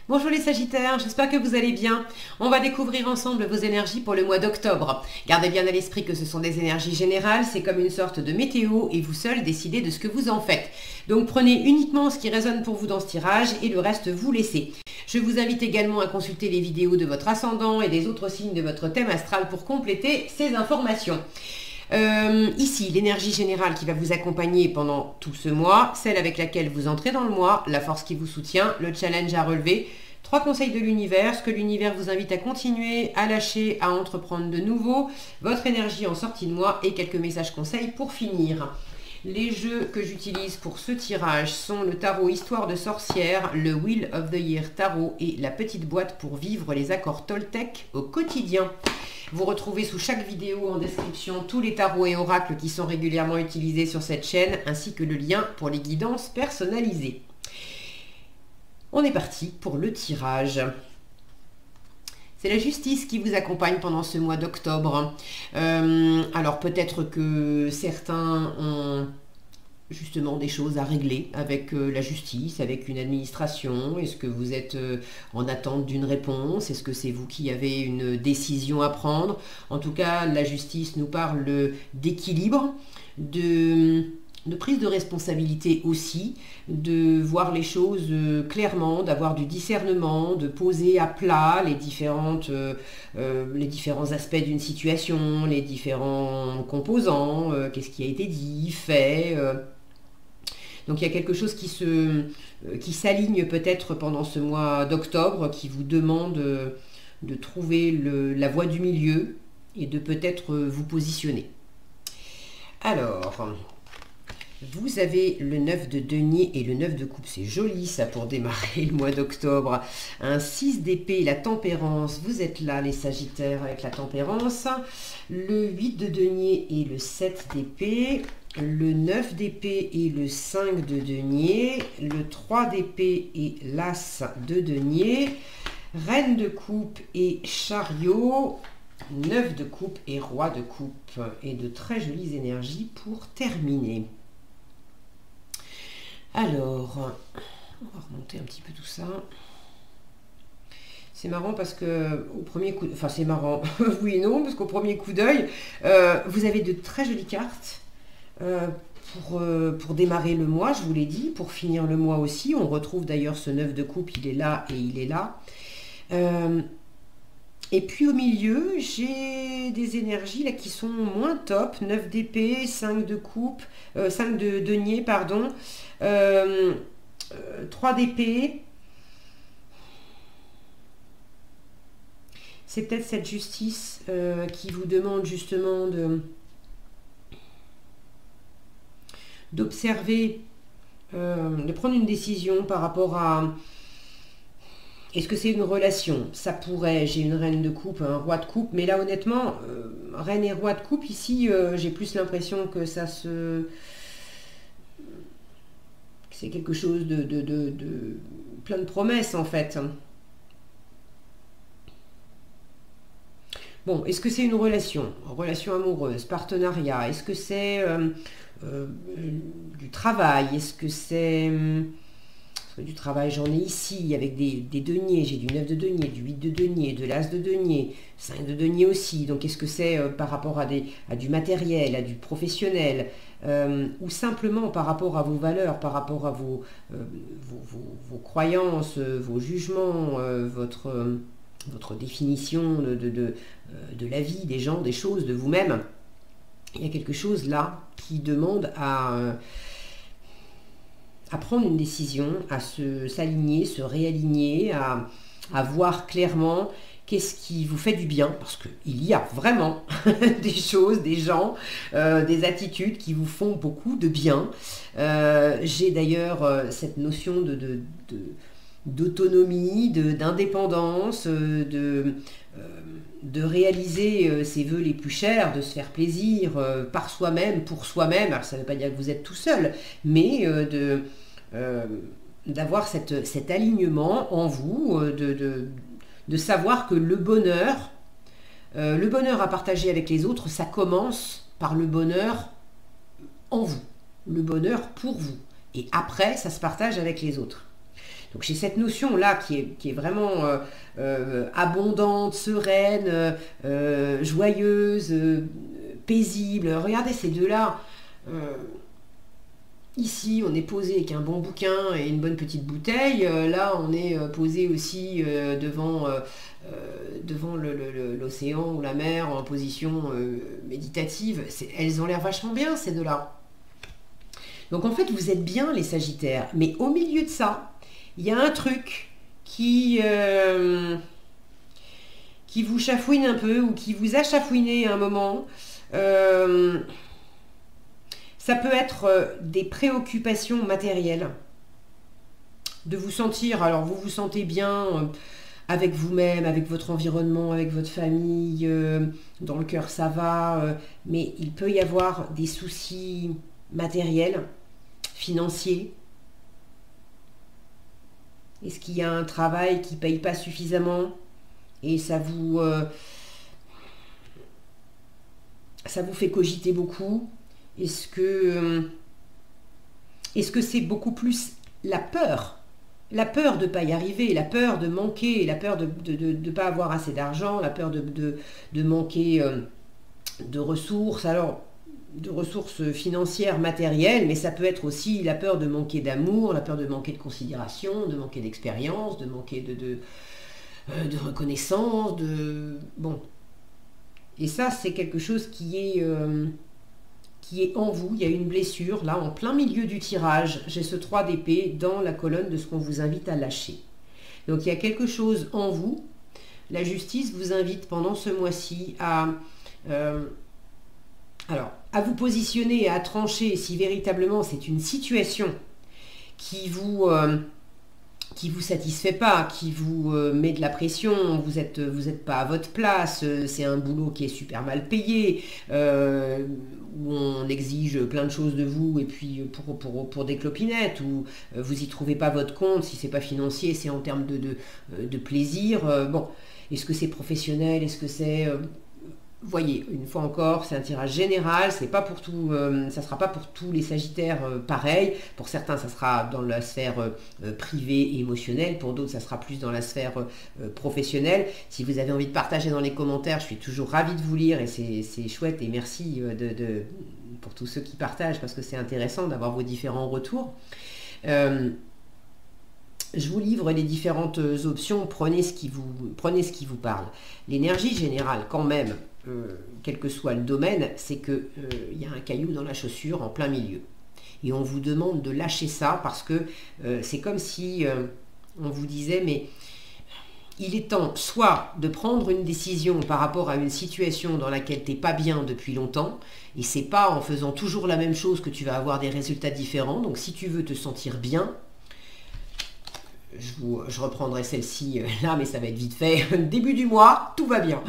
Bonjour les Sagittaires, j'espère que vous allez bien. On va découvrir ensemble vos énergies pour le mois d'octobre. Gardez bien à l'esprit que ce sont des énergies générales, c'est comme une sorte de météo et vous seul décidez de ce que vous en faites. Donc prenez uniquement ce qui résonne pour vous dans ce tirage et le reste vous laissez. Je vous invite également à consulter les vidéos de votre ascendant et des autres signes de votre thème astral pour compléter ces informations. Ici, l'énergie générale qui va vous accompagner pendant tout ce mois, celle avec laquelle vous entrez dans le mois, la force qui vous soutient, le challenge à relever, 3 conseils de l'univers, ce que l'univers vous invite à continuer, à lâcher, à entreprendre de nouveau, votre énergie en sortie de mois et quelques messages conseils pour finir. Les jeux que j'utilise pour ce tirage sont le tarot Histoire de sorcière, le Wheel of the Year tarot et la petite boîte pour vivre les accords Toltec au quotidien. Vous retrouvez sous chaque vidéo en description tous les tarots et oracles qui sont régulièrement utilisés sur cette chaîne, ainsi que le lien pour les guidances personnalisées. On est parti pour le tirage. C'est la justice qui vous accompagne pendant ce mois d'octobre. Alors peut-être que certains ont justement des choses à régler avec la justice, avec une administration. Est-ce que vous êtes en attente d'une réponse? Est-ce que c'est vous qui avez une décision à prendre? En tout cas, la justice nous parle d'équilibre, de prise de responsabilité aussi, de voir les choses clairement, d'avoir du discernement, de poser à plat les différents aspects d'une situation, les différents composants, qu'est-ce qui a été dit, fait. Donc il y a quelque chose qui s'aligne peut-être pendant ce mois d'octobre, qui vous demande de trouver la voie du milieu et de peut-être vous positionner. Alors, vous avez le 9 de denier et le 9 de coupe, c'est joli ça pour démarrer le mois d'octobre. Un 6 d'épée, la tempérance, vous êtes là les Sagittaires avec la tempérance. Le 8 de denier et le 7 d'épée. Le 9 d'épée et le 5 de denier. Le 3 d'épée et l'as de denier. Reine de coupe et chariot. 9 de coupe et roi de coupe. Et de très jolies énergies pour terminer. Alors, on va remonter un petit peu tout ça. C'est marrant parce que au premier coup, enfin c'est marrant, oui et non, parce qu'au premier coup d'œil, vous avez de très jolies cartes pour démarrer le mois, je vous l'ai dit, pour finir le mois aussi. On retrouve d'ailleurs ce 9 de coupe, il est là et il est là. Et puis au milieu, j'ai des énergies là qui sont moins top. 9 d'épée, 5 de coupe, 5 de denier, pardon. 3 d'épée. C'est peut-être cette justice qui vous demande justement d'observer, de prendre une décision par rapport à... Est-ce que c'est une relation? Ça pourrait, j'ai une reine de coupe, un roi de coupe, mais là honnêtement, reine et roi de coupe, ici, j'ai plus l'impression que ça se... C'est quelque chose de plein de promesses en fait. Bon, est-ce que c'est une relation amoureuse, partenariat? Est-ce que c'est du travail? Est-ce que c'est... du travail, j'en ai ici avec des deniers, j'ai du 9 de denier, du 8 de denier, de l'as de denier, 5 de denier aussi. Donc est-ce que c'est par rapport à du matériel, à du professionnel, ou simplement par rapport à vos valeurs, par rapport à vos croyances, vos jugements, votre définition de la vie, des gens, des choses, de vous-même. Il y a quelque chose là qui demande à prendre une décision, à s'aligner, se réaligner, à voir clairement qu'est-ce qui vous fait du bien, parce qu'il y a vraiment des choses, des gens, des attitudes qui vous font beaucoup de bien. J'ai d'ailleurs cette notion d'autonomie, d'indépendance, de réaliser ses vœux les plus chers, de se faire plaisir par soi-même, pour soi-même. Alors ça ne veut pas dire que vous êtes tout seul, mais d'avoir cet alignement en vous, de savoir que le bonheur à partager avec les autres, ça commence par le bonheur en vous, le bonheur pour vous. Et après, ça se partage avec les autres. Donc j'ai cette notion-là qui est vraiment abondante, sereine, joyeuse, paisible. Regardez ces deux-là. Ici, on est posé avec un bon bouquin et une bonne petite bouteille. Là, on est posé aussi devant l'océan ou la mer en position méditative. Elles ont l'air vachement bien, ces deux-là. Donc en fait, vous êtes bien, les Sagittaires. Mais au milieu de ça, il y a un truc qui vous chafouine un peu ou qui vous a chafouiné à un moment. Ça peut être des préoccupations matérielles. De vous sentir, alors vous vous sentez bien avec vous-même, avec votre environnement, avec votre famille, dans le cœur ça va, mais il peut y avoir des soucis matériels, financiers. Est-ce qu'il y a un travail qui ne paye pas suffisamment et ça vous fait cogiter beaucoup? Est-ce que c'est beaucoup plus la peur de ne pas y arriver, la peur de manquer, la peur de ne pas avoir assez d'argent, la peur de manquer de ressources, alors de ressources financières, matérielles, mais ça peut être aussi la peur de manquer d'amour, la peur de manquer de considération, de manquer d'expérience, de manquer de reconnaissance, bon. Et ça, c'est quelque chose qui est en vous. Il y a une blessure, là, en plein milieu du tirage. J'ai ce 3 d'épée dans la colonne de ce qu'on vous invite à lâcher. Donc, il y a quelque chose en vous. La justice vous invite pendant ce mois-ci à vous positionner et à trancher si véritablement c'est une situation qui vous satisfait pas, qui vous met de la pression, vous êtes pas à votre place, c'est un boulot qui est super mal payé, où on exige plein de choses de vous, et puis pour des clopinettes, où vous y trouvez pas votre compte, si c'est pas financier, c'est en termes de plaisir. Bon, est-ce que c'est professionnel, est-ce que c'est... voyez, une fois encore, c'est un tirage général, c'est pas pour tout, ça sera pas pour tous les Sagittaires pareil. Pour certains, ça sera dans la sphère privée et émotionnelle. Pour d'autres, ça sera plus dans la sphère professionnelle. Si vous avez envie de partager dans les commentaires, je suis toujours ravie de vous lire et c'est chouette. Et merci pour tous ceux qui partagent parce que c'est intéressant d'avoir vos différents retours. Je vous livre les différentes options, prenez ce qui vous parle. L'énergie générale, quand même, quel que soit le domaine, c'est qu'il y a un caillou dans la chaussure en plein milieu. Et on vous demande de lâcher ça parce que c'est comme si on vous disait, mais il est temps soit de prendre une décision par rapport à une situation dans laquelle tu n'es pas bien depuis longtemps, et c'est pas en faisant toujours la même chose que tu vas avoir des résultats différents. Donc si tu veux te sentir bien, je reprendrai celle-ci là, mais ça va être vite fait. Début du mois, tout va bien.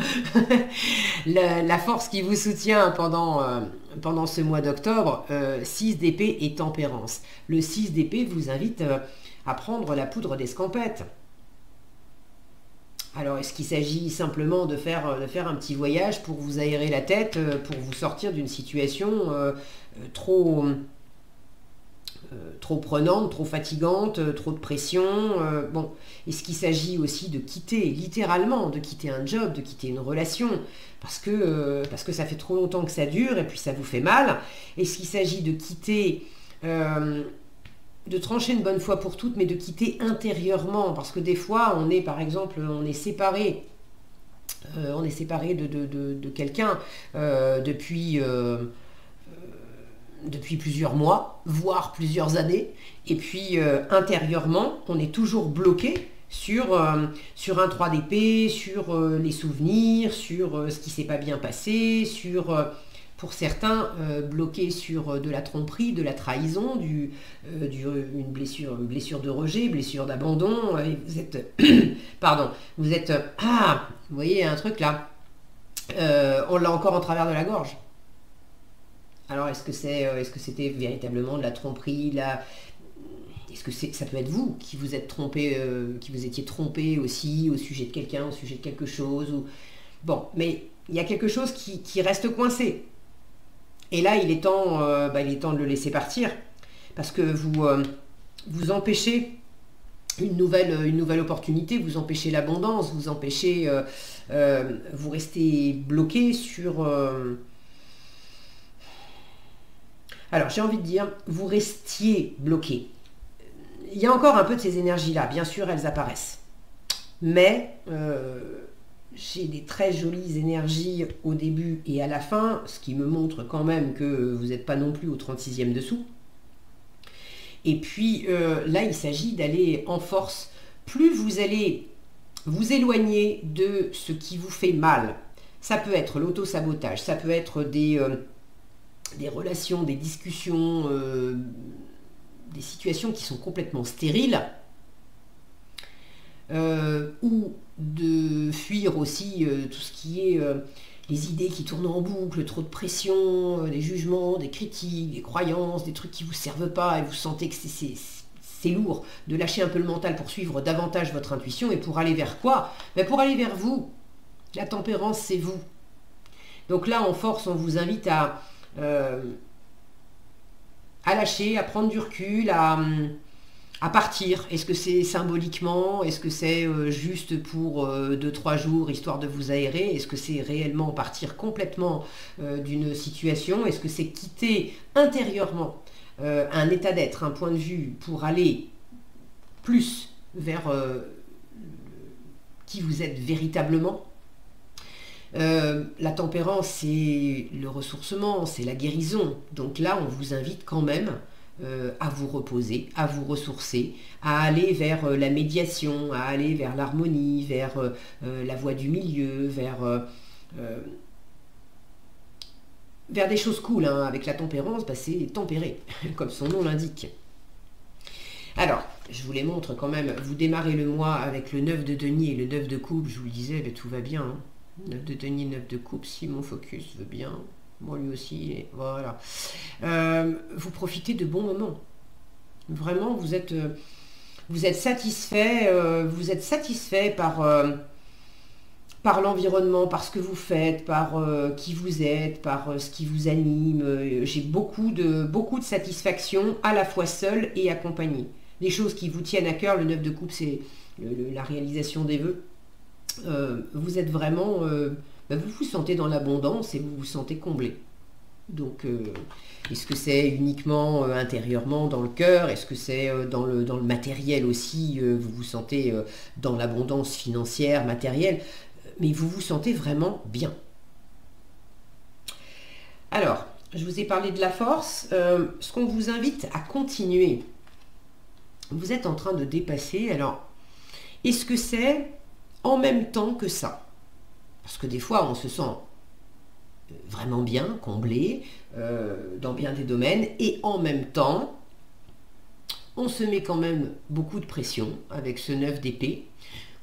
La force qui vous soutient pendant ce mois d'octobre, 6 d'épée et tempérance. Le 6 d'épée vous invite à prendre la poudre d'escampette. Alors, est-ce qu'il s'agit simplement de faire un petit voyage pour vous aérer la tête, pour vous sortir d'une situation trop prenante, trop fatigante, trop de pression. Bon, est-ce qu'il s'agit aussi de quitter, littéralement, de quitter un job, de quitter une relation, parce que ça fait trop longtemps que ça dure et puis ça vous fait mal. Est-ce qu'il s'agit de quitter, de trancher une bonne fois pour toutes, mais de quitter intérieurement, parce que des fois, on est, par exemple, on est séparé de quelqu'un depuis plusieurs mois, voire plusieurs années, et puis intérieurement, on est toujours bloqué sur un 3 d'épée, sur les souvenirs, sur ce qui s'est pas bien passé, pour certains, bloqué sur de la tromperie, de la trahison, une blessure de rejet, blessure d'abandon, et vous êtes, pardon, vous voyez un truc là, on l'a encore en travers de la gorge. Alors, est-ce que c'était véritablement de la tromperie, est-ce que ça peut être vous qui vous êtes trompé, qui vous étiez trompé aussi au sujet de quelqu'un, au sujet de quelque chose Bon, mais il y a quelque chose qui reste coincé. Et là, il est temps de le laisser partir parce que vous empêchez une nouvelle opportunité, vous empêchez l'abondance, vous empêchez, vous restez bloqué sur... alors j'ai envie de dire, vous restiez bloqué. Il y a encore un peu de ces énergies-là, bien sûr elles apparaissent. Mais j'ai des très jolies énergies au début et à la fin, ce qui me montre quand même que vous n'êtes pas non plus au 36e dessous. Et puis là, il s'agit d'aller en force. Plus vous allez vous éloigner de ce qui vous fait mal, ça peut être l'auto-sabotage, ça peut être des relations, des discussions, des situations qui sont complètement stériles, ou de fuir aussi tout ce qui est les idées qui tournent en boucle, trop de pression, des jugements, des critiques, des croyances, des trucs qui ne vous servent pas et vous sentez que c'est lourd, de lâcher un peu le mental pour suivre davantage votre intuition et pour aller vers quoi? Ben pour aller vers vous. La tempérance, c'est vous. Donc là, en force, on vous invite à lâcher, à prendre du recul, à partir. Est-ce que c'est symboliquement? Est-ce que c'est juste pour 2-3 jours, histoire de vous aérer? Est-ce que c'est réellement partir complètement d'une situation? Est-ce que c'est quitter intérieurement un état d'être, un point de vue, pour aller plus vers qui vous êtes véritablement? La tempérance, c'est le ressourcement, c'est la guérison. Donc là, on vous invite quand même à vous reposer, à vous ressourcer, à aller vers la médiation, à aller vers l'harmonie, vers la voie du milieu, vers des choses cool. Hein. Avec la tempérance, bah, c'est tempéré, comme son nom l'indique. Alors, je vous les montre quand même. Vous démarrez le mois avec le 9 de denier et le 9 de coupe. Je vous le disais, bah, tout va bien. Hein. 9 de denier, 9 de coupe, si mon focus veut bien. Moi lui aussi, et voilà. Vous profitez de bons moments. Vraiment, vous êtes satisfait, par l'environnement, par ce que vous faites, par qui vous êtes, par ce qui vous anime. J'ai beaucoup de satisfaction, à la fois seul et accompagné. Les choses qui vous tiennent à cœur, le 9 de coupe, c'est la réalisation des vœux. Vous êtes vraiment... vous vous sentez dans l'abondance et vous vous sentez comblé. Donc, est-ce que c'est uniquement intérieurement dans le cœur? Est-ce que c'est dans le matériel aussi? Vous vous sentez dans l'abondance financière, matérielle, mais vous vous sentez vraiment bien. Alors, je vous ai parlé de la force. Ce qu'on vous invite à continuer, vous êtes en train de dépasser. Alors, est-ce que c'est en même temps que ça? Parce que des fois, on se sent vraiment bien, comblé, dans bien des domaines, et en même temps, on se met quand même beaucoup de pression avec ce 9 d'épée.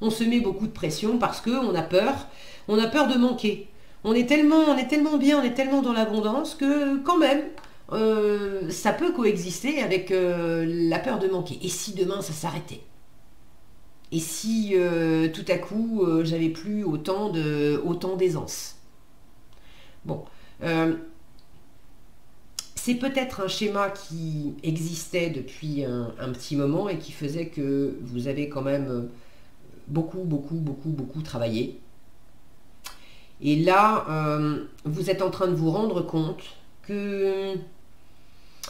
On se met beaucoup de pression parce qu'on a peur de manquer. On est tellement bien, on est tellement dans l'abondance que quand même, ça peut coexister avec la peur de manquer. Et si demain ça s'arrêtait? Et si tout à coup j'avais plus autant d'aisance? Bon, c'est peut-être un schéma qui existait depuis un petit moment et qui faisait que vous avez quand même beaucoup travaillé. Et là, vous êtes en train de vous rendre compte que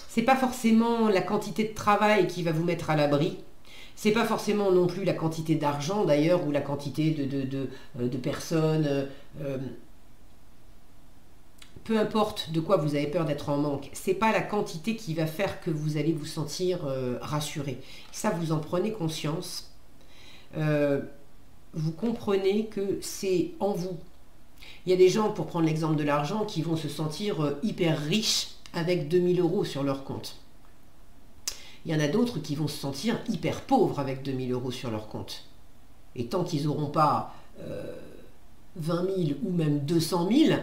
c'est pas forcément la quantité de travail qui va vous mettre à l'abri. C'est pas forcément non plus la quantité d'argent d'ailleurs ou la quantité de personnes. Peu importe de quoi vous avez peur d'être en manque, c'est pas la quantité qui va faire que vous allez vous sentir rassuré. Ça, vous en prenez conscience. Vous comprenez que c'est en vous. Il y a des gens, pour prendre l'exemple de l'argent, qui vont se sentir hyper riches avec 2000 € sur leur compte. Il y en a d'autres qui vont se sentir hyper pauvres avec 2000 € sur leur compte. Et tant qu'ils n'auront pas 20 000 ou même 200 000,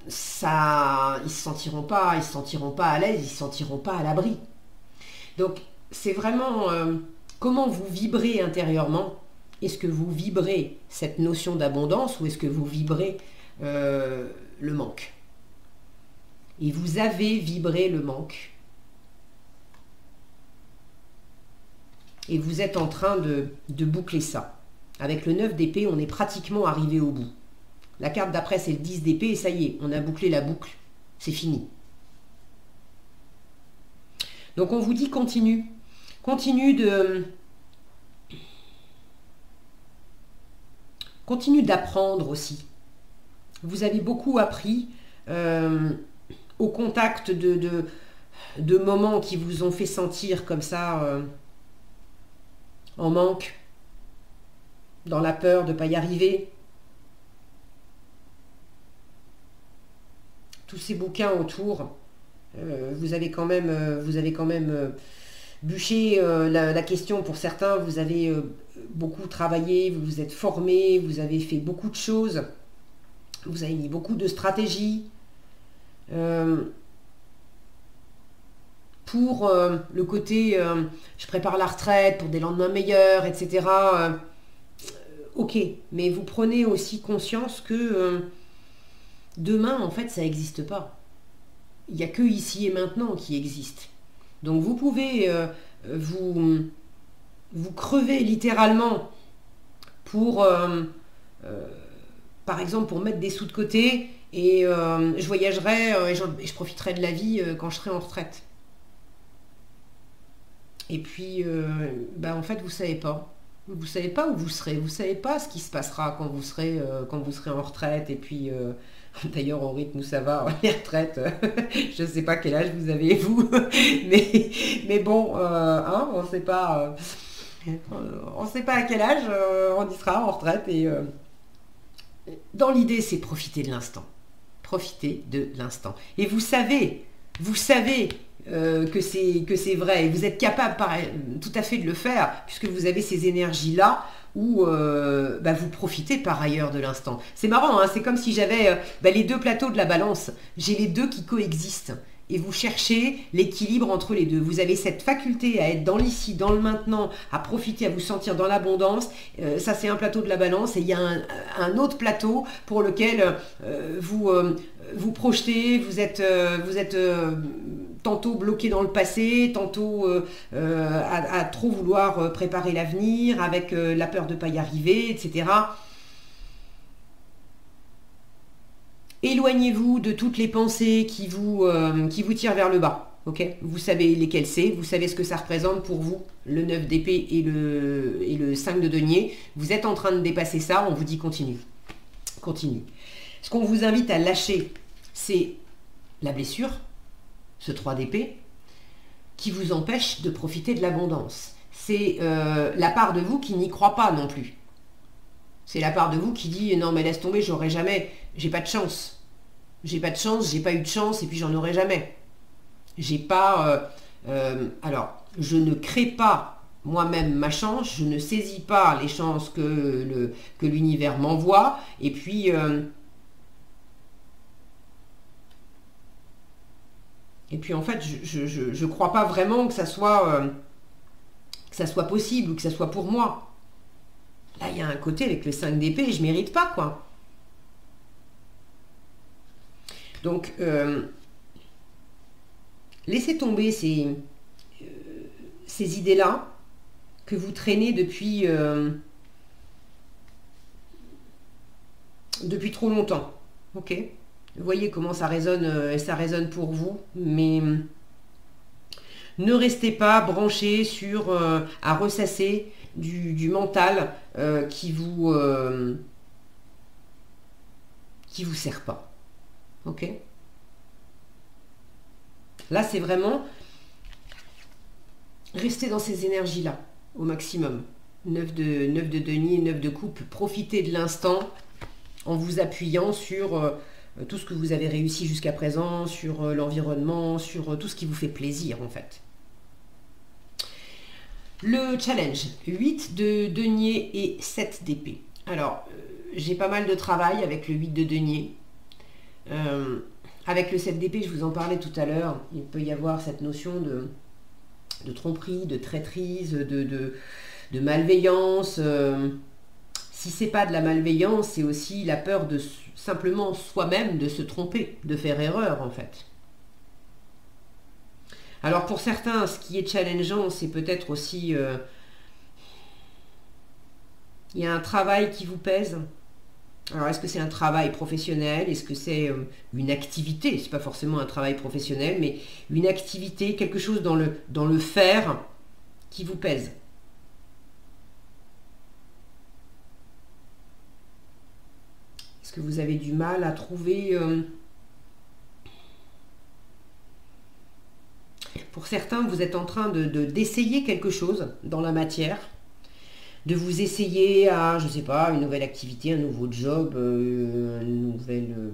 ça, ils ne se sentiront pas à l'aise, ils ne se sentiront pas à l'abri. Donc c'est vraiment comment vous vibrez intérieurement. Est-ce que vous vibrez cette notion d'abondance ou est-ce que vous vibrez le manque? Et vous avez vibré le manque. Et vous êtes en train de boucler ça. Avec le 9 d'épée, on est pratiquement arrivé au bout. La carte d'après, c'est le 10 d'épée, et ça y est, on a bouclé la boucle. C'est fini. Donc on vous dit continue. Continue d'apprendre aussi. Vous avez beaucoup appris au contact de moments qui vous ont fait sentir comme ça en manque, dans la peur de ne pas y arriver. Tous ces bouquins autour, vous avez quand même bûché la question pour certains, vous avez beaucoup travaillé, vous vous êtes formé, vous avez fait beaucoup de choses, vous avez mis beaucoup de stratégies pour le côté je prépare la retraite pour des lendemains meilleurs, etc. Ok, mais vous prenez aussi conscience que demain, en fait, ça n'existe pas. Il n'y a que ici et maintenant qui existe. Donc vous pouvez vous crever littéralement pour, par exemple, pour mettre des sous de côté et je voyagerai et je profiterai de la vie quand je serai en retraite. Et puis, en fait, vous ne savez pas. Vous ne savez pas où vous serez. Vous ne savez pas ce qui se passera quand vous serez en retraite. Et puis, d'ailleurs, au rythme où ça va, les retraites, je ne sais pas quel âge vous avez, vous. mais bon, on ne sait pas. On ne sait pas à quel âge on y sera en retraite. Et dans l'idée, c'est profiter de l'instant. Profiter de l'instant. Et vous savez que c'est vrai, et vous êtes capable tout à fait de le faire, puisque vous avez ces énergies-là où vous profitez par ailleurs de l'instant. C'est marrant, hein, c'est comme si j'avais les deux plateaux de la balance, j'ai les deux qui coexistent, et vous cherchez l'équilibre entre les deux. Vous avez cette faculté à être dans l'ici, dans le maintenant, à profiter, à vous sentir dans l'abondance. Ça, c'est un plateau de la balance, et il y a un autre plateau pour lequel vous projetez, vous êtes tantôt bloqué dans le passé, tantôt à trop vouloir préparer l'avenir, avec la peur de ne pas y arriver, etc. Éloignez-vous de toutes les pensées qui vous tirent vers le bas. Okay, vous savez lesquelles c'est, vous savez ce que ça représente pour vous, le 9 d'épée et le 5 de denier. Vous êtes en train de dépasser ça, on vous dit continue. Continue. Ce qu'on vous invite à lâcher, c'est la blessure, ce 3 d'épée, qui vous empêche de profiter de l'abondance. C'est la part de vous qui n'y croit pas non plus. C'est la part de vous qui dit non mais laisse tomber, j'aurai jamais, j'ai pas de chance. J'ai pas de chance, j'ai pas eu de chance et puis j'en aurai jamais. J'ai pas... alors, je ne crée pas moi-même ma chance, je ne saisis pas les chances que l'univers m'envoie et puis... en fait, je crois pas vraiment que ça soit possible ou que ça soit pour moi. Là, il y a un côté avec le 5 d'épée, je mérite pas, quoi. Donc, laissez tomber ces idées-là que vous traînez depuis trop longtemps. Ok ? Vous voyez comment ça résonne pour vous, mais ne restez pas branché à ressasser du mental qui vous sert pas. Ok ? Là, c'est vraiment rester dans ces énergies-là au maximum. 9 de denier, 9 de coupe. Profitez de l'instant en vous appuyant sur tout ce que vous avez réussi jusqu'à présent, sur l'environnement, sur tout ce qui vous fait plaisir en fait. Le challenge, 8 de denier et 7 d'épée. Alors, j'ai pas mal de travail avec le 8 de denier. Avec le 7 d'épée, je vous en parlais tout à l'heure, il peut y avoir cette notion de tromperie, de traîtrise, de malveillance. Si c'est pas de la malveillance, c'est aussi la peur de simplement soi-même de se tromper, de faire erreur en fait. Alors pour certains, ce qui est challengeant, c'est peut-être aussi Il y a un travail qui vous pèse. Alors, est-ce que c'est un travail professionnel? Est-ce que c'est une activité? C'est pas forcément un travail professionnel, mais une activité, quelque chose dans le faire qui vous pèse. Est-ce que vous avez du mal à trouver... Pour certains, vous êtes en train d'essayer quelque chose dans la matière, de vous essayer à, je ne sais pas, une nouvelle activité, un nouveau job, une nouvelle...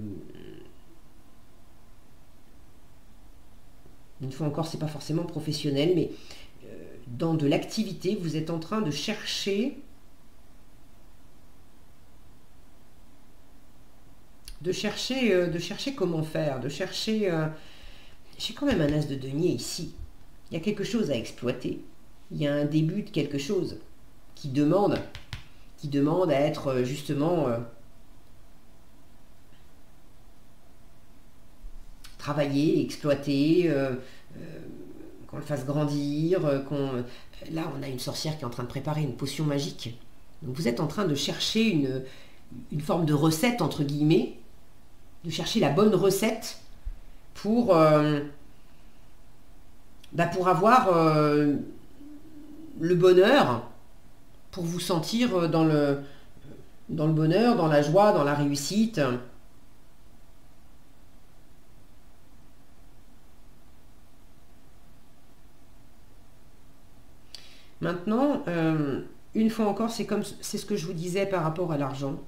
Une fois encore, c'est pas forcément professionnel, mais dans de l'activité, vous êtes en train de chercher... De chercher comment faire, de chercher... J'ai quand même un as de denier ici. Il y a quelque chose à exploiter. Il y a un début de quelque chose qui demande à être justement travaillé, exploité, qu'on le fasse grandir, Là, on a une sorcière qui est en train de préparer une potion magique. Donc vous êtes en train de chercher une forme de recette, entre guillemets, de chercher la bonne recette pour avoir le bonheur, pour vous sentir dans le bonheur, dans la joie, dans la réussite. Maintenant, une fois encore, c'est ce que je vous disais par rapport à l'argent.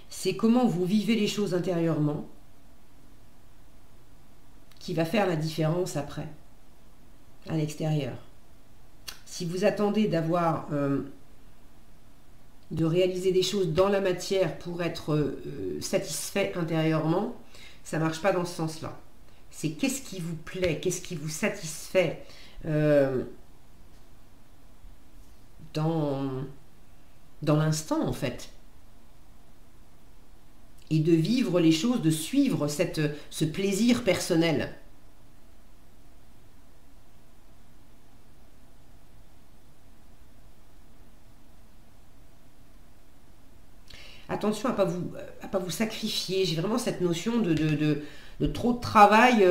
C'est comment vous vivez les choses intérieurement qui va faire la différence après, à l'extérieur. Si vous attendez de réaliser des choses dans la matière pour être satisfait intérieurement, ça ne marche pas dans ce sens-là. C'est qu'est-ce qui vous plaît, qu'est-ce qui vous satisfait dans l'instant, en fait. Et de vivre les choses, de suivre ce plaisir personnel. Attention à pas vous sacrifier. J'ai vraiment cette notion de trop de travail, tue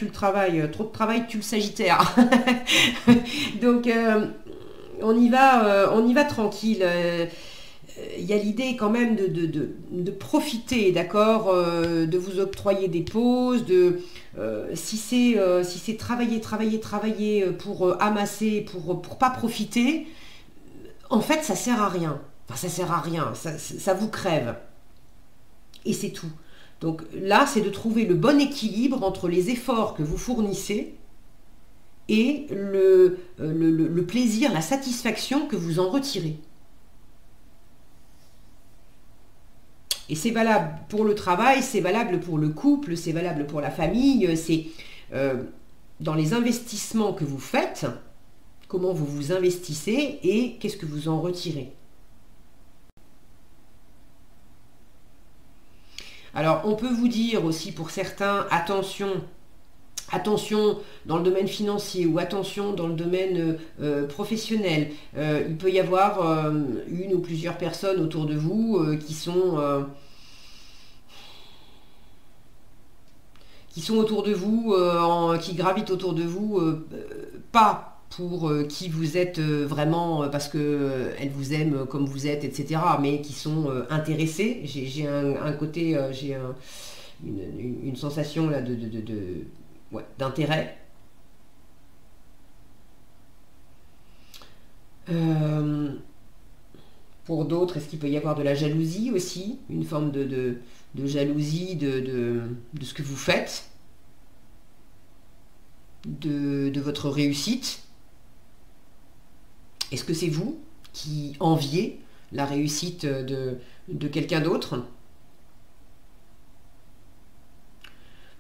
le travail, trop de travail tue le Sagittaire. Donc on y va tranquille. Il y a l'idée quand même de profiter, d'accord, de vous octroyer des pauses, si c'est travailler pour amasser, pour pas profiter, en fait ça sert à rien. Enfin ça sert à rien, ça vous crève. Et c'est tout. Donc là c'est de trouver le bon équilibre entre les efforts que vous fournissez et le plaisir, la satisfaction que vous en retirez. Et c'est valable pour le travail, c'est valable pour le couple, c'est valable pour la famille, c'est dans les investissements que vous faites, comment vous vous investissez et qu'est-ce que vous en retirez. Alors, on peut vous dire aussi pour certains, attention dans le domaine financier ou attention dans le domaine professionnel. Il peut y avoir une ou plusieurs personnes autour de vous qui sont autour de vous, qui gravitent autour de vous, pas pour qui vous êtes vraiment parce qu'elles vous aiment comme vous êtes, etc., mais qui sont intéressées. J'ai un côté, j'ai une sensation là d'intérêt. Pour d'autres, est-ce qu'il peut y avoir de la jalousie aussi? Une forme de jalousie de ce que vous faites, de votre réussite? Est-ce que c'est vous qui enviez la réussite de quelqu'un d'autre?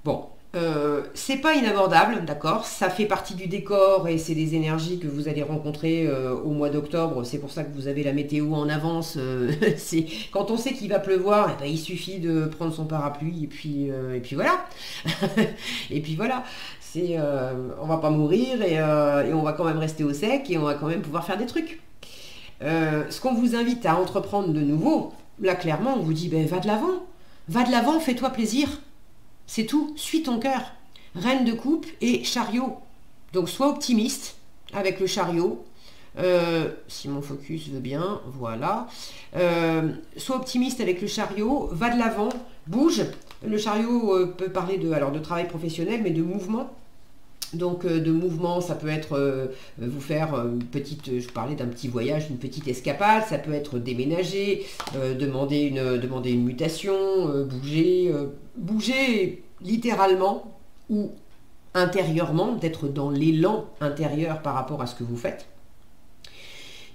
Bon, c'est pas inabordable, d'accord? Ça fait partie du décor et c'est des énergies que vous allez rencontrer au mois d'octobre. C'est pour ça que vous avez la météo en avance. Quand on sait qu'il va pleuvoir, eh ben, il suffit de prendre son parapluie et puis voilà. Et puis voilà. On va pas mourir et on va quand même rester au sec et on va quand même pouvoir faire des trucs. ce qu'on vous invite à entreprendre de nouveau, là clairement on vous dit ben, va de l'avant, fais-toi plaisir, c'est tout, suis ton cœur. Reine de coupe et chariot, donc sois optimiste avec le chariot, si mon focus veut bien, voilà, sois optimiste avec le chariot, va de l'avant, bouge. Le chariot peut parler de travail professionnel, mais de mouvement. Donc de mouvement, ça peut être vous faire une petite, je parlais d'un petit voyage, une petite escapade, ça peut être déménager, demander une mutation, bouger littéralement ou intérieurement, d'être dans l'élan intérieur par rapport à ce que vous faites.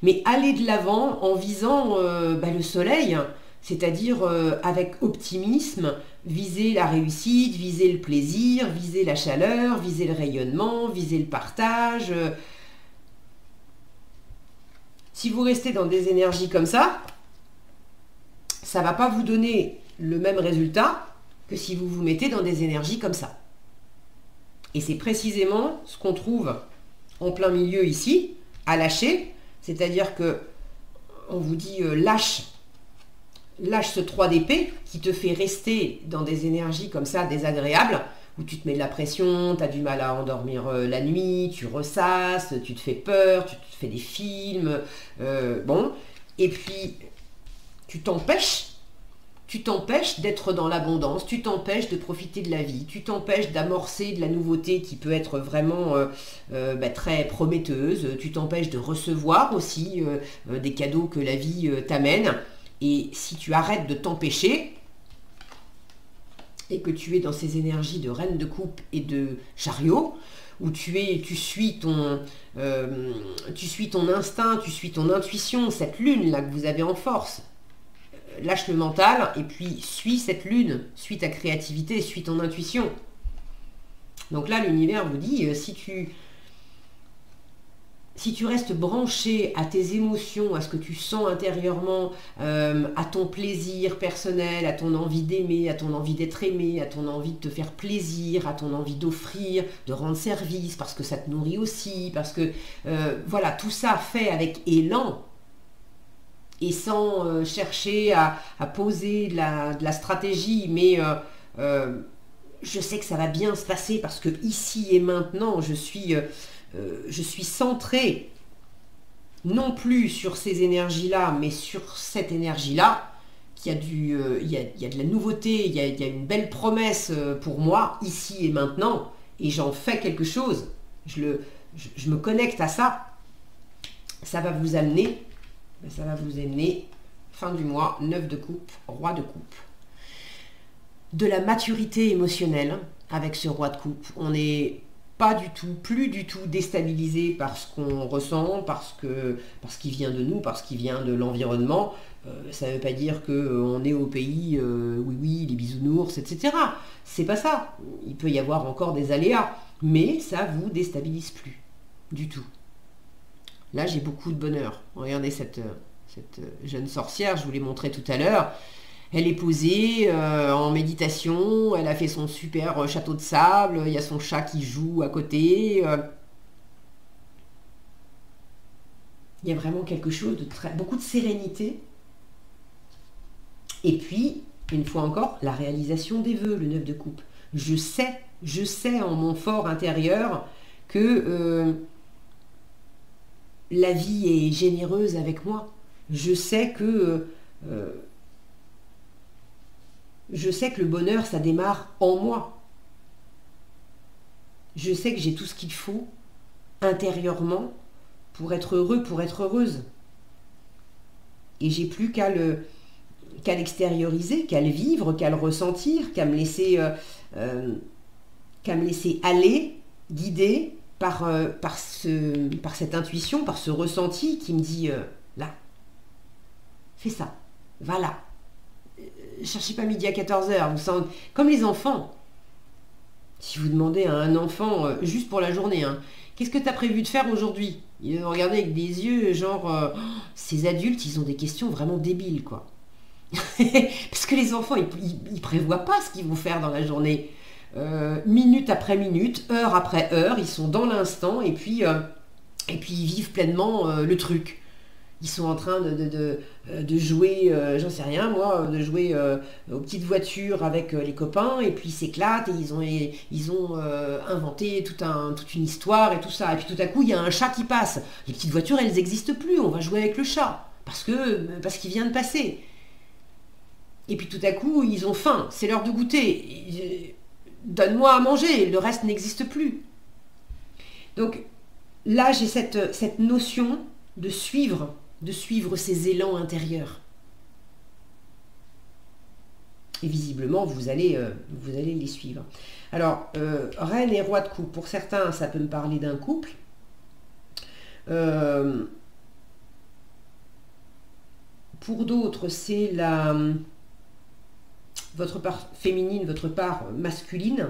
Mais aller de l'avant en visant le soleil, c'est-à-dire avec optimisme, viser la réussite, viser le plaisir, viser la chaleur, viser le rayonnement, viser le partage. Si vous restez dans des énergies comme ça ne va pas vous donner le même résultat que si vous vous mettez dans des énergies comme ça. Et c'est précisément ce qu'on trouve en plein milieu ici, à lâcher, c'est-à-dire que on vous dit lâche ce 3 d'épée qui te fait rester dans des énergies comme ça désagréables, où tu te mets de la pression, tu as du mal à endormir la nuit, tu ressasses, tu te fais peur, tu te fais des films, et puis tu t'empêches d'être dans l'abondance, tu t'empêches de profiter de la vie, tu t'empêches d'amorcer de la nouveauté qui peut être vraiment très prometteuse, tu t'empêches de recevoir aussi des cadeaux que la vie t'amène. Et si tu arrêtes de t'empêcher et que tu es dans ces énergies de reine de coupe et de chariot, où tu suis ton instinct, tu suis ton intuition, cette lune là que vous avez en force, lâche le mental et puis suis cette lune, suis ta créativité, suis ton intuition. Donc là l'univers vous dit, si tu restes branché à tes émotions, à ce que tu sens intérieurement, à ton plaisir personnel, à ton envie d'aimer, à ton envie d'être aimé, à ton envie de te faire plaisir, à ton envie d'offrir, de rendre service, parce que ça te nourrit aussi, parce que voilà, tout ça fait avec élan et sans chercher à poser de la stratégie, mais je sais que ça va bien se passer parce que ici et maintenant, je suis centrée non plus sur ces énergies-là, mais sur cette énergie-là, qui a il y a de la nouveauté, il y a une belle promesse pour moi, ici et maintenant, et j'en fais quelque chose. Je me connecte à ça. Ça va vous amener, fin du mois, 9 de coupe, roi de coupe. De la maturité émotionnelle avec ce roi de coupe. On n'est pas du tout, plus du tout déstabilisé par ce qu'on ressent, parce qu'il vient de nous, parce qu'il vient de l'environnement. Ça ne veut pas dire qu'on est au pays, oui, les bisounours, etc. C'est pas ça. Il peut y avoir encore des aléas, mais ça vous déstabilise plus du tout. Là, j'ai beaucoup de bonheur. Regardez cette jeune sorcière, je vous l'ai montré tout à l'heure. Elle est posée en méditation, elle a fait son super château de sable, il y a son chat qui joue à côté. Il y a vraiment quelque chose de beaucoup de sérénité. Et puis, une fois encore, la réalisation des vœux, le 9 de coupe. Je sais en mon fort intérieur que la vie est généreuse avec moi. Je sais que le bonheur, ça démarre en moi. Je sais que j'ai tout ce qu'il faut intérieurement pour être heureux, pour être heureuse. Et j'ai plus qu'à l'extérioriser, qu'à le vivre, qu'à le ressentir, qu'à me laisser aller, guider par cette intuition, par ce ressenti qui me dit là, fais ça, va là. Cherchez pas midi à 14h, vous sentez comme les enfants. Si vous demandez à un enfant, juste pour la journée, hein, qu'est-ce que tu as prévu de faire aujourd'hui? Il va regarder avec des yeux, genre, ces adultes, ils ont des questions vraiment débiles, quoi. Parce que les enfants, ils prévoient pas ce qu'ils vont faire dans la journée. Minute après minute, heure après heure, ils sont dans l'instant et puis ils vivent pleinement le truc. Ils sont en train de jouer, j'en sais rien moi, de jouer aux petites voitures avec les copains, et puis ils s'éclatent, et ils ont inventé toute une histoire et tout ça. Et puis tout à coup, il y a un chat qui passe. Les petites voitures, elles n'existent plus, on va jouer avec le chat, parce qu'il vient de passer. Et puis tout à coup, ils ont faim, c'est l'heure de goûter. Donne-moi à manger, le reste n'existe plus. Donc là, j'ai cette notion de suivre ces élans intérieurs. Et visiblement, vous allez les suivre. Alors, reine et roi de coupe, pour certains, ça peut me parler d'un couple. Pour d'autres, c'est votre part féminine, votre part masculine.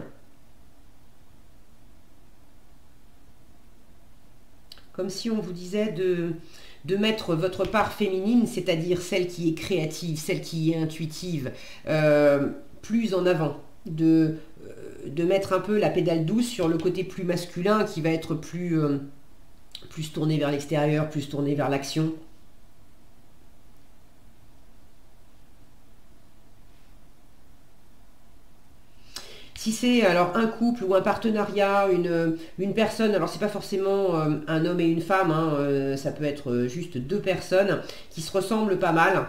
Comme si on vous disait de mettre votre part féminine, c'est-à-dire celle qui est créative, celle qui est intuitive, plus en avant. De mettre un peu la pédale douce sur le côté plus masculin qui va être plus tourné vers l'extérieur, plus tourné vers l'action. Si c'est alors un couple ou un partenariat, une personne, alors c'est pas forcément un homme et une femme, hein, ça peut être juste deux personnes qui se ressemblent pas mal.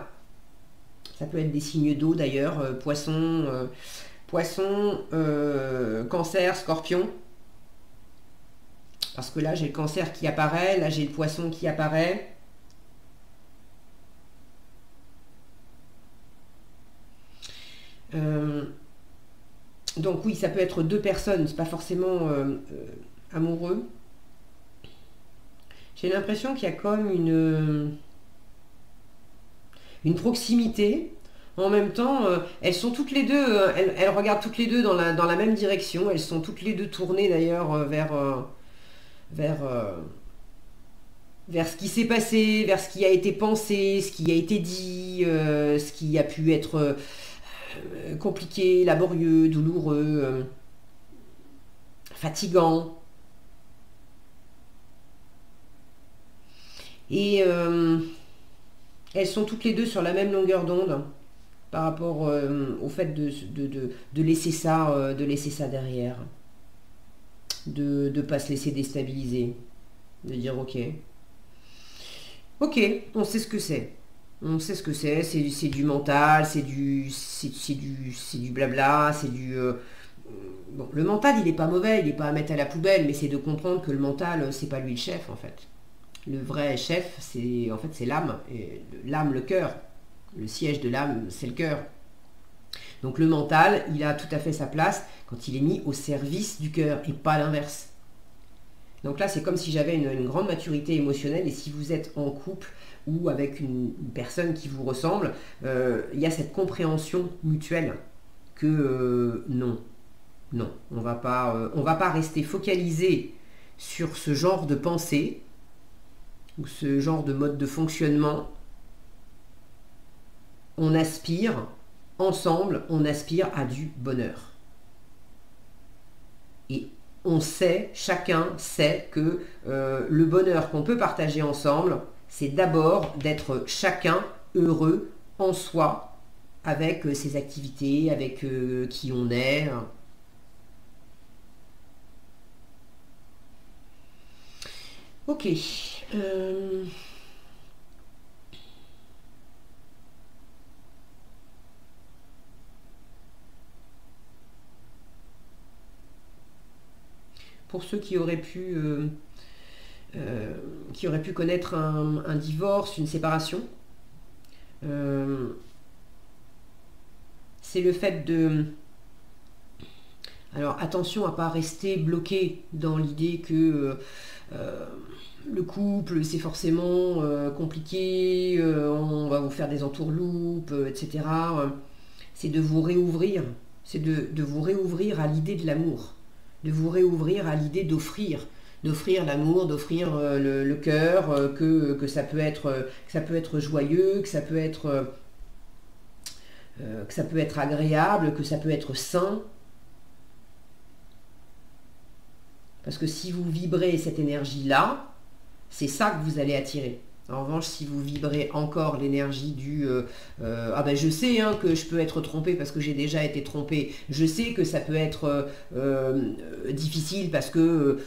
Ça peut être des signes d'eau d'ailleurs, poisson, cancer, scorpion. Parce que là j'ai le cancer qui apparaît, là j'ai le poisson qui apparaît. Donc oui, ça peut être deux personnes, c'est pas forcément amoureux. J'ai l'impression qu'il y a comme une proximité. En même temps, elles sont toutes les deux, elles regardent toutes les deux dans la même direction. Elles sont toutes les deux tournées d'ailleurs vers ce qui s'est passé, vers ce qui a été pensé, ce qui a été dit, ce qui a pu être compliqué, laborieux, douloureux, fatigant. Et elles sont toutes les deux sur la même longueur d'onde par rapport au fait de laisser ça, derrière. De ne pas se laisser déstabiliser. De dire ok. Ok, on sait ce que c'est. On sait ce que c'est du mental, c'est du blabla, c'est du... Bon, le mental, il n'est pas mauvais, il n'est pas à mettre à la poubelle, mais c'est de comprendre que le mental, c'est pas lui le chef, en fait. Le vrai chef, c'est l'âme, et l'âme, le cœur. Le siège de l'âme, c'est le cœur. Donc le mental, il a tout à fait sa place quand il est mis au service du cœur, et pas l'inverse. Donc là, c'est comme si j'avais une grande maturité émotionnelle, et si vous êtes en couple, ou avec une personne qui vous ressemble, il y a cette compréhension mutuelle que non, on va pas rester focalisé sur ce genre de pensée ou ce genre de mode de fonctionnement. On aspire ensemble, on aspire à du bonheur. Et chacun sait que le bonheur qu'on peut partager ensemble, c'est d'abord d'être chacun heureux en soi, avec ses activités, avec qui on est. Ok. Pour ceux qui auraient pu connaître un divorce, une séparation, c'est le fait de... Alors attention à ne pas rester bloqué dans l'idée que le couple c'est forcément compliqué, on va vous faire des entourloupes, etc. C'est de vous réouvrir, c'est de vous réouvrir à l'idée de l'amour, de vous réouvrir à l'idée d'offrir l'amour, d'offrir le cœur, que ça peut être joyeux, que ça peut être agréable, que ça peut être sain. Parce que si vous vibrez cette énergie-là, c'est ça que vous allez attirer. En revanche, si vous vibrez encore l'énergie du ah ben je sais hein, que je peux être trompé parce que j'ai déjà été trompé, je sais que ça peut être difficile parce que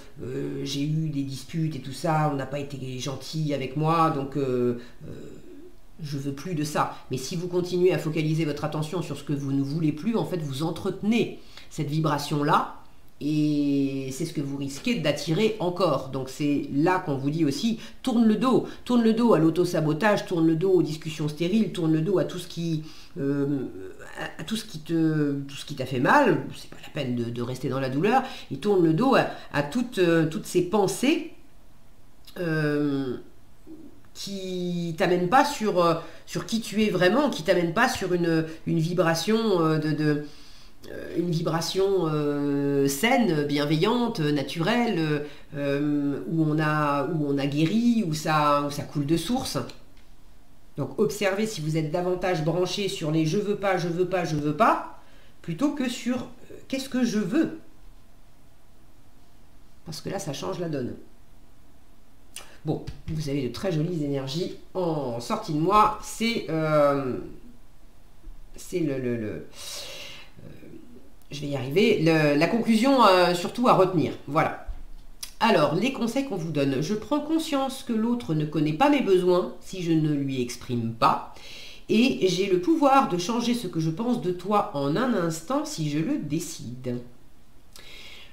j'ai eu des disputes et tout ça, on n'a pas été gentil avec moi, donc je veux plus de ça. Mais si vous continuez à focaliser votre attention sur ce que vous ne voulez plus, en fait vous entretenez cette vibration-là. Et c'est ce que vous risquez d'attirer encore. Donc c'est là qu'on vous dit aussi, tourne le dos à l'auto-sabotage, tourne le dos aux discussions stériles, tourne le dos à tout ce qui t'a fait mal, c'est pas la peine de rester dans la douleur, et tourne le dos à toutes ces pensées qui t'amènent pas sur qui tu es vraiment, qui t'amènent pas sur une vibration une vibration saine, bienveillante, naturelle, où on a guéri, où ça coule de source. Donc observez si vous êtes davantage branché sur les je veux pas, je veux pas, je veux pas, plutôt que sur qu'est-ce que je veux. Parce que là, ça change la donne. Bon, vous avez de très jolies énergies en sortie de mois. C'est je vais y arriver. La conclusion, surtout à retenir. Voilà. Alors, les conseils qu'on vous donne. Je prends conscience que l'autre ne connaît pas mes besoins si je ne lui exprime pas. Et j'ai le pouvoir de changer ce que je pense de toi en un instant si je le décide.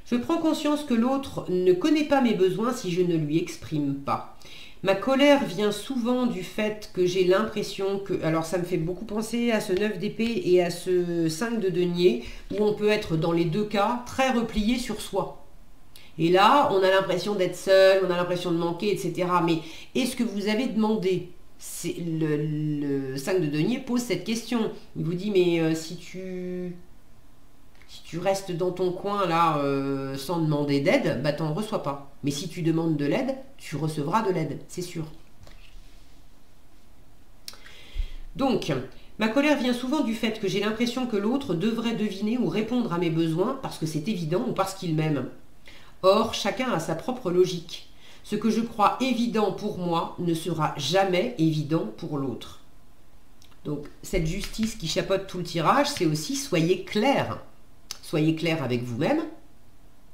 Je prends conscience que l'autre ne connaît pas mes besoins si je ne lui exprime pas. Ma colère vient souvent du fait que j'ai l'impression que... Alors ça me fait beaucoup penser à ce 9 d'épée et à ce 5 de denier, où on peut être dans les deux cas très replié sur soi. Et là, on a l'impression d'être seul, on a l'impression de manquer, etc. Mais est-ce que vous avez demandé? Le 5 de denier pose cette question. Il vous dit, mais si tu restes dans ton coin là sans demander d'aide, bah t'en reçois pas. Mais si tu demandes de l'aide, tu recevras de l'aide, c'est sûr. Donc, ma colère vient souvent du fait que j'ai l'impression que l'autre devrait deviner ou répondre à mes besoins parce que c'est évident ou parce qu'il m'aime. Or, chacun a sa propre logique. Ce que je crois évident pour moi ne sera jamais évident pour l'autre. Donc, cette justice qui chapeaute tout le tirage, c'est aussi soyez clair. Soyez clair avec vous-même,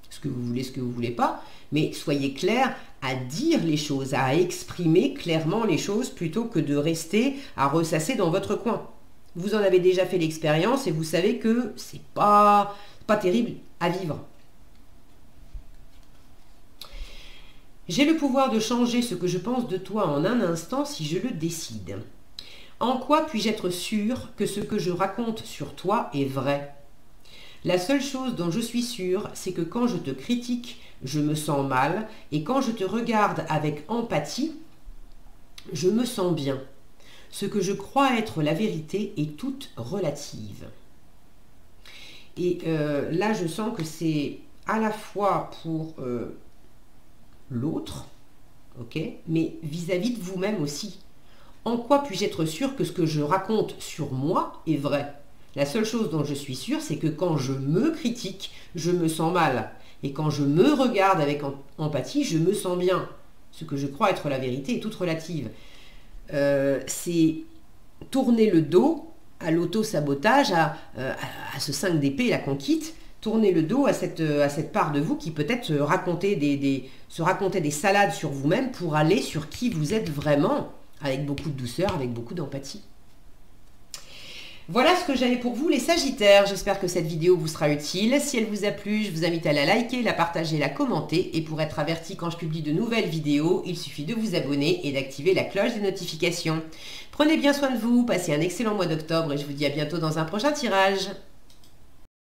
ce que vous voulez, ce que vous ne voulez pas, mais soyez clair à dire les choses, à exprimer clairement les choses plutôt que de rester à ressasser dans votre coin. Vous en avez déjà fait l'expérience et vous savez que c'est pas terrible à vivre. J'ai le pouvoir de changer ce que je pense de toi en un instant si je le décide. En quoi puis-je être sûr que ce que je raconte sur toi est vrai ? La seule chose dont je suis sûre, c'est que quand je te critique, je me sens mal, et quand je te regarde avec empathie, je me sens bien. Ce que je crois être la vérité est toute relative. Et là, je sens que c'est à la fois pour l'autre, ok, mais vis-à-vis de vous-même aussi. En quoi puis-je être sûre que ce que je raconte sur moi est vrai ? La seule chose dont je suis sûre, c'est que quand je me critique, je me sens mal. Et quand je me regarde avec empathie, je me sens bien. Ce que je crois être la vérité est toute relative. C'est tourner le dos à l'auto-sabotage, à ce 5 d'épée, la conquête. Tourner le dos à cette part de vous qui peut-être se racontait des salades sur vous-même pour aller sur qui vous êtes vraiment, avec beaucoup de douceur, avec beaucoup d'empathie. Voilà ce que j'avais pour vous les Sagittaires. J'espère que cette vidéo vous sera utile. Si elle vous a plu, je vous invite à la liker, la partager, la commenter. Et pour être averti quand je publie de nouvelles vidéos, il suffit de vous abonner et d'activer la cloche des notifications. Prenez bien soin de vous, passez un excellent mois d'octobre et je vous dis à bientôt dans un prochain tirage.